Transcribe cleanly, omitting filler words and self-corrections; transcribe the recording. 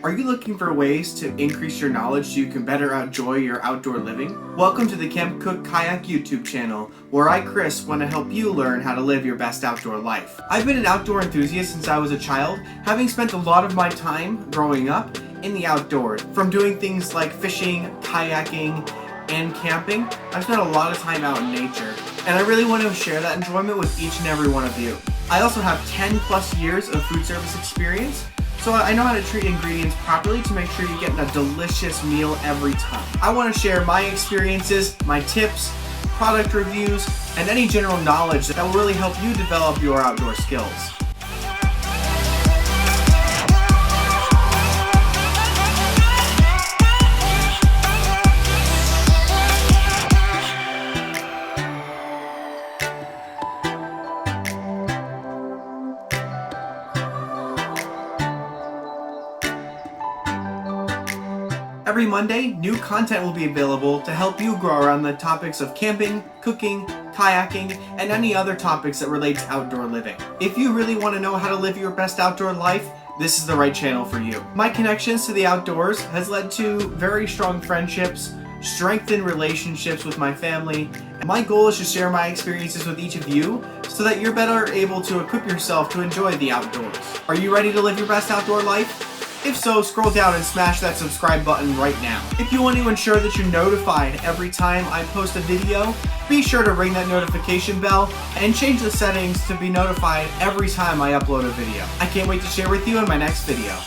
Are you looking for ways to increase your knowledge so you can better enjoy your outdoor living? Welcome to the CampCooKayak YouTube channel, where I, Chris, want to help you learn how to live your best outdoor life. I've been an outdoor enthusiast since I was a child, having spent a lot of my time growing up in the outdoors. From doing things like fishing, kayaking, and camping, I've spent a lot of time out in nature, and I really want to share that enjoyment with each and every one of you. I also have 10 plus years of food service experience, so I know how to treat ingredients properly to make sure you're getting a delicious meal every time. I want to share my experiences, my tips, product reviews, and any general knowledge that will really help you develop your outdoor skills. Every Monday, new content will be available to help you grow around the topics of camping, cooking, kayaking, and any other topics that relate to outdoor living. If you really want to know how to live your best outdoor life, this is the right channel for you. My connections to the outdoors has led to very strong friendships, strengthened relationships with my family, and my goal is to share my experiences with each of you so that you're better able to equip yourself to enjoy the outdoors. Are you ready to live your best outdoor life? If so, scroll down and smash that subscribe button right now. If you want to ensure that you're notified every time I post a video, be sure to ring that notification bell and change the settings to be notified every time I upload a video. I can't wait to share with you in my next video.